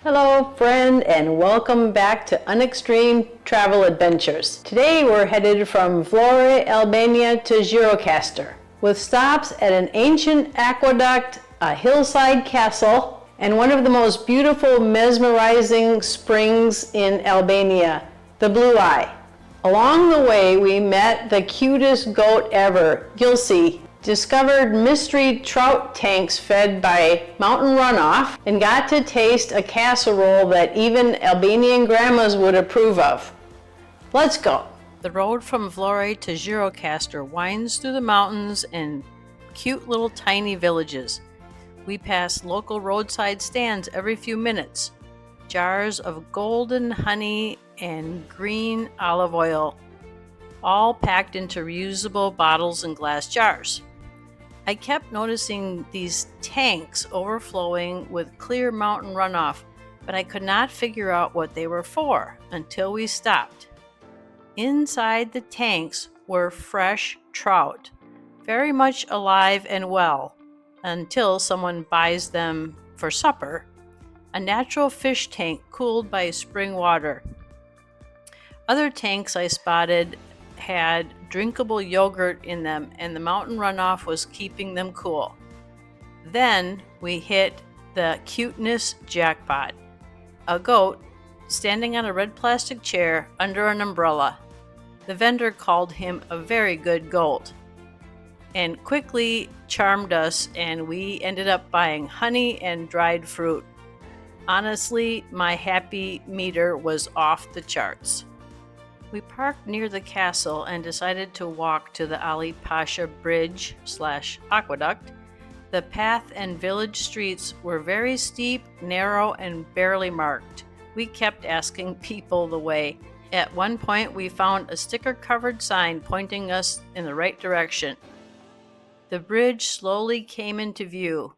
Hello friend, and welcome back to Unextreme Travel Adventures. Today we're headed from Vlorë, Albania to Gjirokastër, with stops at an ancient aqueduct, a hillside castle, and one of the most beautiful mesmerizing springs in Albania, the Blue Eye. Along the way we met the cutest goat ever, Gilsey, discovered mystery trout tanks fed by mountain runoff, and got to taste a casserole that even Albanian grandmas would approve of. Let's go. The road from Vlorë to Gjirokastër winds through the mountains and cute little tiny villages. We pass local roadside stands every few minutes, jars of golden honey and green olive oil, all packed into reusable bottles and glass jars. I kept noticing these tanks overflowing with clear mountain runoff, but I could not figure out what they were for until we stopped. Inside the tanks were fresh trout, very much alive and well, until someone buys them for supper. A natural fish tank cooled by spring water. Other tanks I spotted had drinkable yogurt in them, and the mountain runoff was keeping them cool. Then we hit the cuteness jackpot. A goat standing on a red plastic chair under an umbrella. The vendor called him a very good goat and quickly charmed us, and we ended up buying honey and dried fruit. Honestly, my happy meter was off the charts. We parked near the castle and decided to walk to the Ali Pasha Bridge / aqueduct. The path and village streets were very steep, narrow, and barely marked. We kept asking people the way. At one point, we found a sticker-covered sign pointing us in the right direction. The bridge slowly came into view,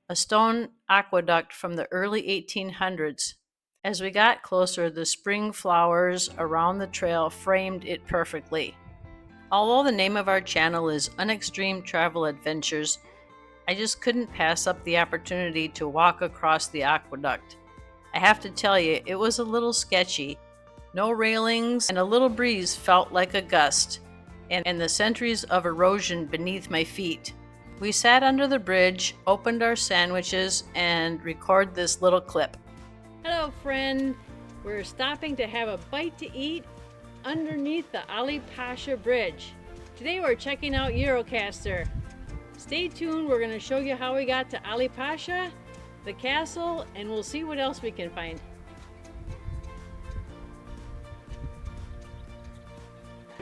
a stone aqueduct from the early 1800s. As we got closer, the spring flowers around the trail framed it perfectly. Although the name of our channel is Unextreme Travel Adventures, I just couldn't pass up the opportunity to walk across the aqueduct. I have to tell you, it was a little sketchy. No railings, and a little breeze felt like a gust, and the centuries of erosion beneath my feet. We sat under the bridge, opened our sandwiches, and recorded this little clip. Hello friend, we're stopping to have a bite to eat underneath the Ali Pasha Bridge. Today we're checking out Gjirokastër. Stay tuned, we're going to show you how we got to Ali Pasha, the castle, and we'll see what else we can find.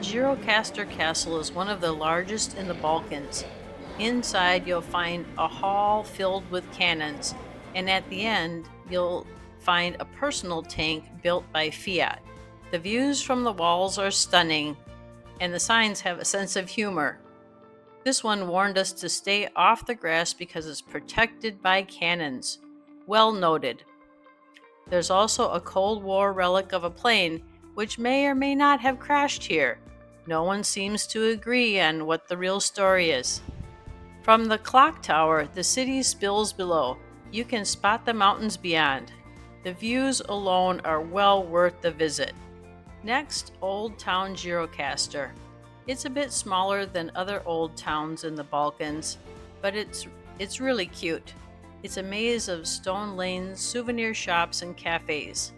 Gjirokastër Castle is one of the largest in the Balkans. Inside you'll find a hall filled with cannons, and at the end you'll find a personal tank built by Fiat. The views from the walls are stunning, and the signs have a sense of humor. This one warned us to stay off the grass because it's protected by cannons. Well noted. There's also a Cold War relic of a plane which may or may not have crashed here. No one seems to agree on what the real story is. From the clock tower, the city spills below. You can spot the mountains beyond. The views alone are well worth the visit. Next, Old Town Gjirokastër. It's a bit smaller than other old towns in the Balkans, but it's really cute. It's a maze of stone lanes, souvenir shops, and cafes.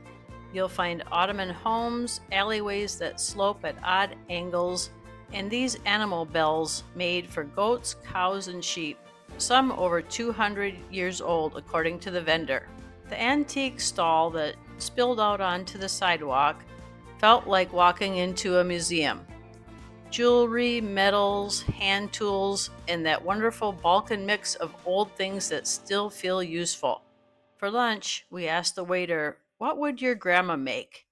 You'll find Ottoman homes, alleyways that slope at odd angles, and these animal bells made for goats, cows, and sheep, some over 200 years old according to the vendor. The antique stall that spilled out onto the sidewalk felt like walking into a museum. Jewelry, medals, hand tools, and that wonderful Balkan mix of old things that still feel useful. For lunch, we asked the waiter, "What would your grandma make?"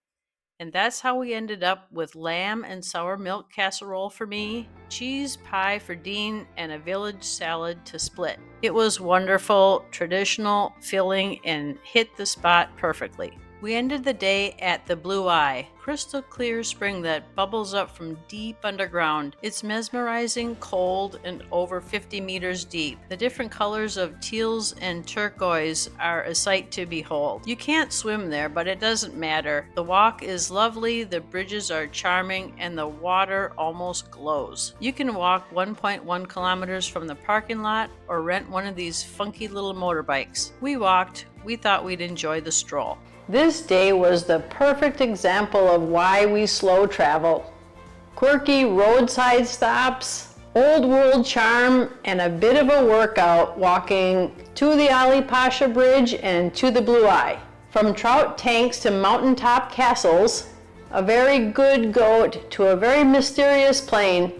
And that's how we ended up with lamb and sour milk casserole for me, cheese pie for Dean, and a village salad to split. It was wonderful, traditional, filling, and hit the spot perfectly. We ended the day at the Blue Eye, crystal clear spring that bubbles up from deep underground. It's mesmerizing, cold, and over 50 meters deep. The different colors of teals and turquoise are a sight to behold. You can't swim there, but it doesn't matter. The walk is lovely, the bridges are charming, and the water almost glows. You can walk 1.1 kilometers from the parking lot or rent one of these funky little motorbikes. We walked. We thought we'd enjoy the stroll. This day was the perfect example of why we slow travel. Quirky roadside stops, old world charm, and a bit of a workout walking to the Ali Pasha Bridge and to the Blue Eye. From trout tanks to mountaintop castles, a very good goat to a very mysterious plane,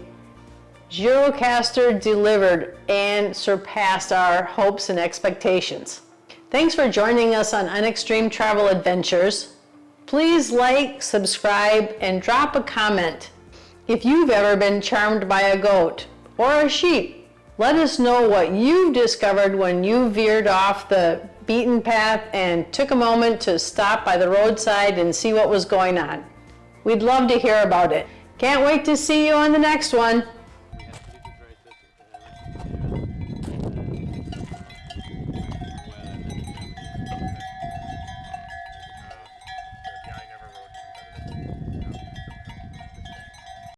Gjirokastër delivered and surpassed our hopes and expectations. Thanks for joining us on Unextreme Travel Adventures. Please like, subscribe, and drop a comment. If you've ever been charmed by a goat or a sheep, let us know what you've discovered when you veered off the beaten path and took a moment to stop by the roadside and see what was going on. We'd love to hear about it. Can't wait to see you on the next one.